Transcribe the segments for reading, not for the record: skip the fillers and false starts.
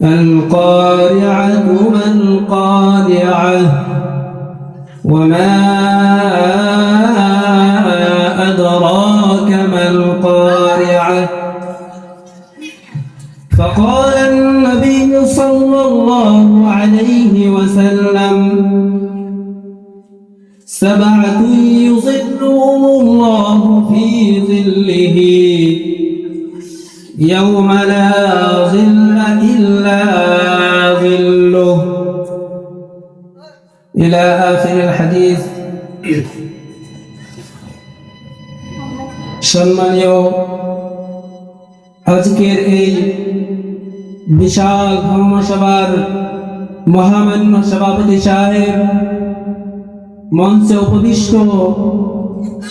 القارعة ما القارعة وما أدراك ما القارعة فقال النبي صلى الله عليه وسلم سبعة يظلهم الله في ظله يوم لا ظل إلا ظله إلى آخر الحديث সম্মানীয় আজকের এই বিশাল ধর্মসভার মহামান্য সভাপতি সাহেব, মঞ্চে উপবিষ্ট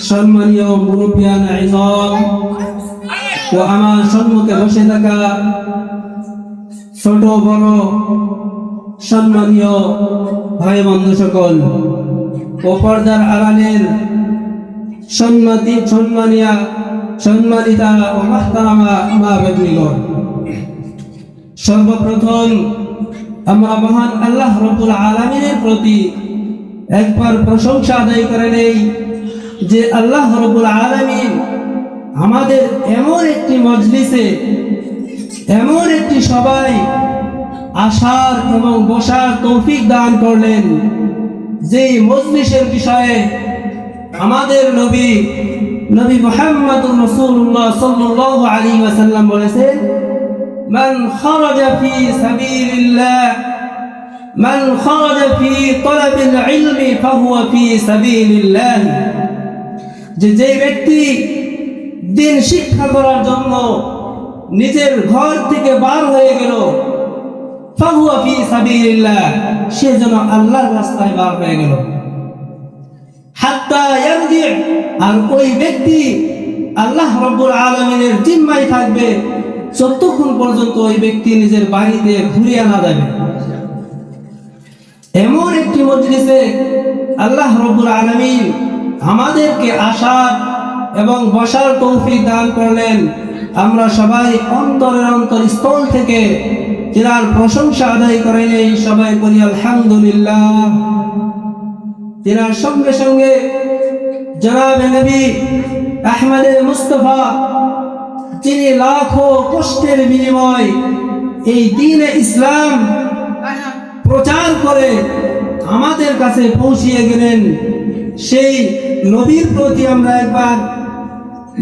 সম্মানীয় মুরব্বিয়ান ইমাম ও আমার সম্মুখে বসে থাকা ছোট বড় সম্মানীয় ভাই বন্ধু সকল ও পর্দার আড়ালের সম্মানিতা ও মাহতারামা মা বেগমগণ, সর্বপ্রথম আমরা মহান আল্লাহ রাব্বুল আলামিনের প্রতি একবার প্রশংসা আদায় করে নেই যে আল্লাহ রাব্বুল আলামিন আমাদের এমন একটি মজলিসে, এমন একটি সভায় আসার এবং বসার তৌফিক দান করলেন, যে মজলিসের বিষয়ে আমাদের নবী মুহাম্মদুর রাসূলুল্লাহ সাল্লাল্লাহু আলাইহি ওয়াসাল্লাম বলেছেন, মান খারাজা ফি সাবিলিল্লাহ মান খারাজা ফি তালাবিল ইলমি ফাহুয়া ফি সাবিলিল্লাহ, যে ব্যক্তি দিন শিক্ষা করার জন্য নিজের ঘর থেকে বার হয়ে গেল, ফাহুয়া ফি সাবিলিল্লাহ, সে যেন আল্লাহর রাস্তায় বার হয়ে গেল। হাত্তা ইয়ারজি, আর ওই ব্যক্তি আল্লাহ রাব্বুল আলামিনের জিম্মায় থাকবে যতক্ষণ পর্যন্ত ওই ব্যক্তি নিজের বাড়িতে ঘুরে আনা যাবে। এমন একটি মজলিসে আল্লাহ রাব্বুল আলামিন আমাদেরকে আসার এবং বসার তৌফিক দান করলেন। আমরা সবাই অন্তরের অন্তরস্থল থেকে তিনার প্রশংসা আদায় করে নেই, সবাই বলি আলহামদুলিল্লাহ। তিনার সঙ্গে সঙ্গে জনাবে নবী আহমদ মুস্তফা, যিনি লাখো কষ্টের বিনিময় এই দ্বীনে ইসলাম প্রচার করে আমাদের কাছে পৌঁছিয়ে গেলেন, সেই নবীর প্রতি আমরা একবার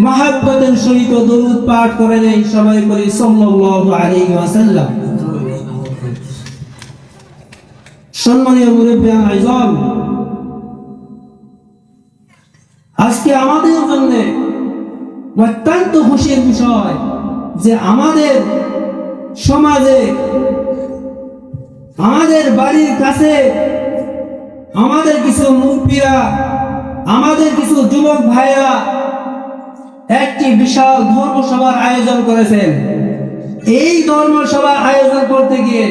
মহব্বতের সহিত দরুদ পাঠ করে নেই, সবাই বলি সাল্লাল্লাহু আলাইহি ওয়াসাল্লাম। সম্মানীয় মুরব্বিয়ান আযম, আজকে আমাদের জন্য অত্যন্ত খুশির বিষয় যে আমাদের সমাজে, আমাদের বাড়ির কাছে আমাদের কিছু মুরব্বিরা, আমাদের কিছু যুবক ভাইরা একটি বিশাল ধর্মসভার আয়োজন করেছেন। এই ধর্মসভা আয়োজন করতে গিয়ে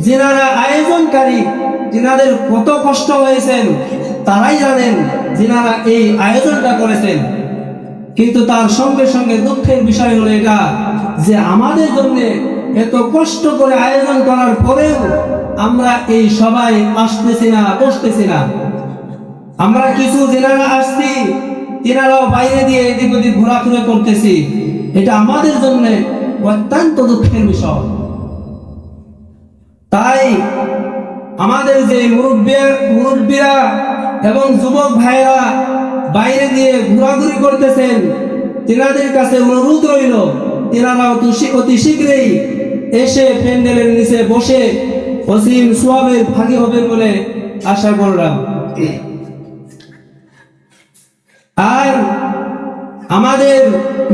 যারা আয়োজনকারী, যাদের কত কষ্ট হয়েছেন তারাই জানেন, যারা এই আয়োজনটা করেছেন। কিন্তু তার সঙ্গে সঙ্গে দুঃখের বিষয় হলো এটা যে আমাদের জন্য এত কষ্ট করে আয়োজন করার পরেও আমরা এই সবাই আসতেছি না, বসতেছি না। আমরা কিছু যারা আসছি তিনারাও বাইরে দিয়ে এদিক ওদিক ঘোরাফেরা করতেছি। এটা আমাদের জন্য অত্যন্ত দুঃখের বিষয়। তাই আমাদের যে মুরব্বীরা এবং যুবক ভাইরা বাইরে দিয়ে ঘোরাঘুরি করতেছেন, তিনাদের কাছে অনুরোধ রইল তিনারাও অতি শীঘ্রই এসে প্যান্ডেলের নিচে বসে অসীম সোয়াবের ভাগী হবেন বলে আশা করলাম। আর আমাদের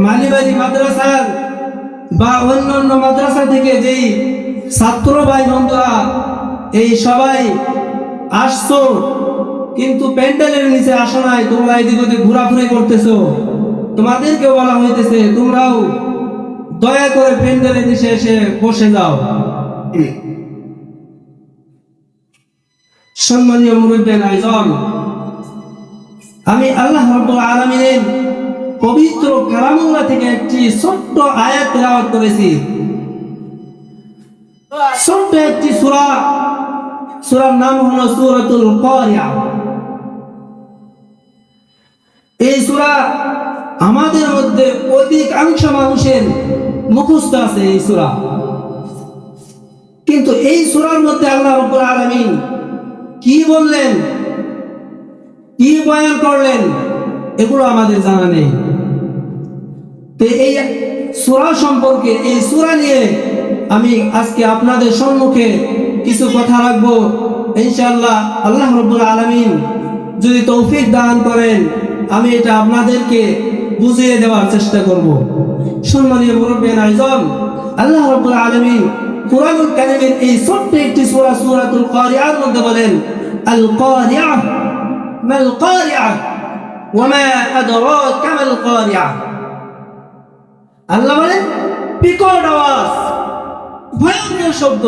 মালিবাড়ি মাদ্রাসার বা অন্যান্য মাদ্রাসা থেকে যেই ছাত্র ভাই বন্ধুরা এই সবাই আসছো, কিন্তু প্যান্ডেলের নিচে আসো নাই, তোমরা এদিক ওদিক ঘোরাঘুরি করতেছো, তোমাদেরকেও বলা হইতেছে তোমরাও দয়া করে প্যান্ডেলের নিচে এসে বসে যাও। সম্মানীয় মুরব্বিয়ান আযম, আমি আল্লাহ রাব্বুল আলামিনের পবিত্র কালামুল্লাহ থেকে একটি ছোট্ট আয়াত তেলাওয়াত করেছি। ছোট্ট একটি সূরা, সূরার নাম হলো সূরাতুল কারিয়া। এই সূরা আমাদের মধ্যে অধিকাংশ মানুষের মুখস্থ আছে এই সূরা, কিন্তু এই সূরার মধ্যে আল্লাহ রাব্বুল আলামিন কি বললেন, কি বয়ান করলেন, এগুলো আমাদের জানা নেই। তো এই সূরা সম্পর্কে, এই সূরা নিয়ে আমি আজকে আপনাদের সম্মুখে কিছু কথা রাখবো। ইনশাআল্লাহ আল্লাহ রাব্বুল আলামিন যদি তৌফিক দান করেন, আমি এটা আপনাদেরকে বুঝিয়ে দেওয়ার চেষ্টা করব। সম্মানীয় মুরব্বিয়ান আযম, আল্লাহ রাব্বুল আলামিন কুরআনুল কারীমের এই ছোট্ট একটি সূরা, সূরাতুল কারিয়ার মধ্যে বলেন, আল কারিয়া মাল কারিয়া ওয়া মা আদরাকা মাল কারিয়া। আল্লাহ বলেন বিকট আওয়াজ, ভয়ঙ্কর শব্দ,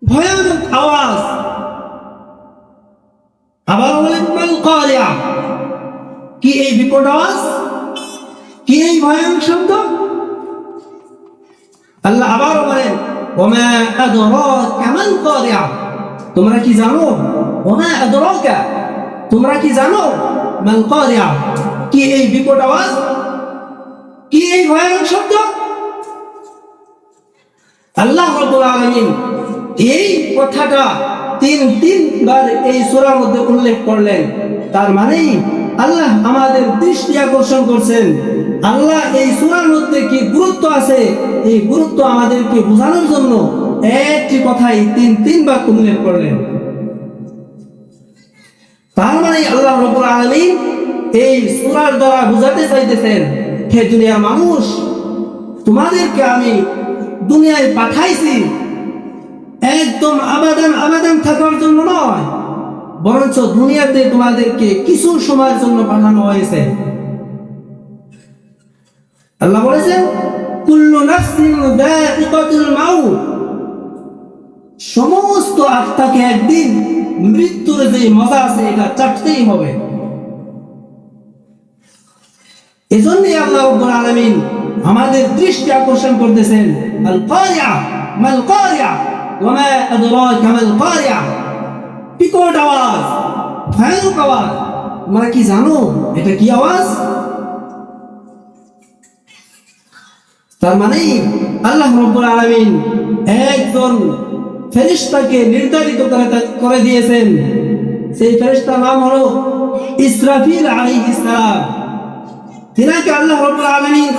ভয়ানক আওয়াজ। আবার বলেন মাল কারিয়া, কি এই বিকট আওয়াজ, কি এই ভয়ানক শব্দ। আল্লাহ আবার বলেন ওয়া মা আদরাকা মাল কারিয়া, তোমরা কি জানো, ওয়া মা আদরাকা, তোমরা কি জানো, মাল কারিয়া, কি এই বিকট আওয়াজ, কি এই ভয়ানক শব্দ। আল্লাহ রাব্বুল আলামিন এই কথাটা তিনবার এই সূরার মধ্যে উল্লেখ করলেন। তার মানে আল্লাহ আমাদের দৃষ্টি আকর্ষণ করছেন, আল্লাহ এই সূরার মধ্যে কি গুরুত্ব আছে, এই গুরুত্ব আমাদেরকে বোঝানোর জন্য একটি কথাই তিনবার উল্লেখ করলেন। তার মানে আল্লাহ রাব্বুল আলামিন এই সূরার দ্বারা বোঝাতে চাইতেছেন, হে দুনিয়ার মানুষ, তোমাদেরকে আমি দুনিয়ায় পাঠাইছি একদম আবাদান থাকার জন্য নয়, বরঞ্চ দুনিয়াতে তোমাদেরকে কিছু সময়ের জন্য পাঠানো হয়েছে। আল্লাহ বলেছেন কুল্লু নাফসিন যায়িকাতুল মাউত, সমস্ত আত্মাকে একদিন মৃত্যুর যে মজা আছে এটা চাটতেই হবে। এজন্যই আল্লাহ রাব্বুল আলামিন আমাদের দৃষ্টি আকর্ষণ করতেছেন, আল কারিয়া মাল কারিয়া ওয়া মা আদরাকা মাল কারিয়া, বিকট আওয়াজ, ভয়ানক আওয়াজ। তোমরা কি জানো এটা কি আওয়াজ? তার মানে আল্লাহ রাব্বুল আলামিন একজন ফেরেশতাকে নির্ধারিত করে দিয়েছেন, সেই ফেরেশতার নাম হলো ইসরাফিল আলাইহিস সালাম। তিনাকে আল্লাহ রাব্বুল আলামিন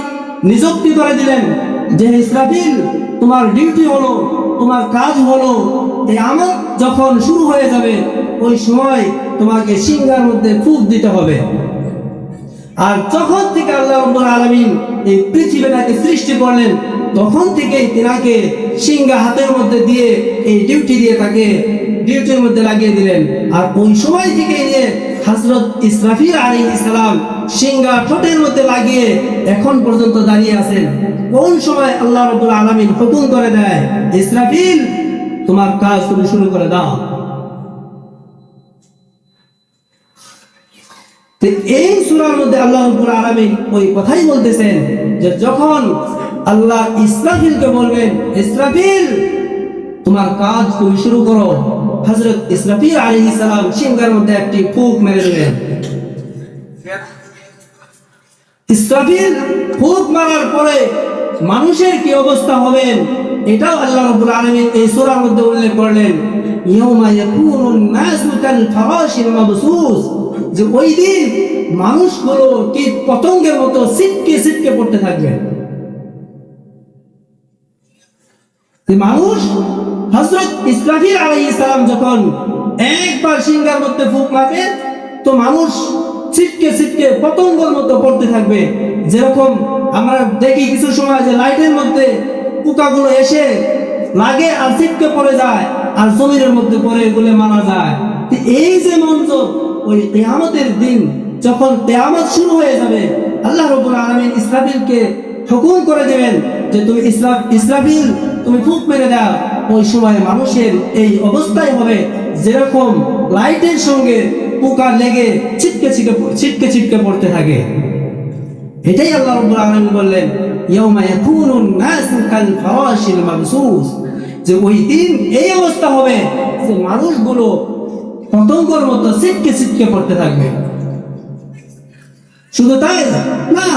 নিযুক্তি করে দিলেন যে ইসরাফিল, তোমার ডিউটি হলো, তোমার কাজ হলো, এই আমল যখন শুরু হয়ে যাবে ওই সময় তোমাকে সিংহার মধ্যে ফুঁক দিতে হবে। আর যখন থেকে আল্লাহ রাব্বুল আলামিন এই পৃথিবীটাকে সৃষ্টি করলেন, তখন থেকেই তিনাকে সিংহা হাতের মধ্যে দিয়ে এই ডিউটি দিয়ে তাকে ডিউটির মধ্যে লাগিয়ে দিলেন। আর ওই সময় থেকে নিয়ে হযরত ইসরাফিল আলাইহিস সালাম সিংহা ঠোঁটের মধ্যে লাগিয়ে এখন পর্যন্ত দাঁড়িয়ে আছেন। কোন সময় আল্লাহ রাব্বুল আলামিন হুকুম করে দেয়, ইসরাফিল তোমার কাজ তুমি শুরু করে দাও। তো এই সূরার মধ্যে আল্লাহ রাব্বুল আলামিন ওই কথাই বলতেছেন যে যখন আল্লাহ ইসরাফিলকে বলবেন, ইসরাফিল তোমার কাজ তুমি শুরু করো, হযরত ইসরাফিল আলাইহিস সালাম সিংহার মধ্যে একটি ফুঁক মেরে দিলেন। ইসরাফিল ফুঁক মারার পরে মানুষের কি অবস্থা হবে এটাও আল্লাহ রাব্বুল আলামিন এই সূরার মধ্যে উল্লেখ করলেন, ইয়াউমা ইয়াকুনুন নাসু কাল ফারাশিল মাবসুস, যে ওই দিন মানুষগুলো কীট পতঙ্গের মতো ছিটকে পড়তে থাকবে। মানুষ হযরত ইসরাফিল আলাইহিস সালাম যখন একবার সিংহার মধ্যে ফুঁক মারবে তো মানুষ ছিটকে পতঙ্গের মতো পড়তে থাকবে। যেরকম আমরা দেখি কিছু সময় যে লাইটের মধ্যে পোকাগুলো এসে লাগে আর ছিটকে পড়ে যায় আর জমিনের মধ্যে পড়ে এগুলো মারা যায়। এই যে মঞ্চর ওই কিয়ামতের দিন যখন কিয়ামত শুরু হয়ে যাবে, আল্লাহ রাব্বুল আলামিন ইসরাফিলকে হুকুম করে দেবেন যে তুমি ইসরাফিল তুমি ফুঁক মেরে দাও। ওই সময় মানুষের এই অবস্থাই হবে যেরকম লাইটের সঙ্গে পোকা লেগে ছিটকে পড়তে থাকে। এটাই আল্লাহ রাব্বুল আলামিন বললেন ইয়াউমা ইয়াকুনুন নাসু কাল ফারাশিল মাবসুস, যে ওই দিন এই অবস্থা হবে যে মানুষগুলো পতঙ্গের মতো ছিটকে ছিটকে পড়তে থাকবে। শুধু তাই না,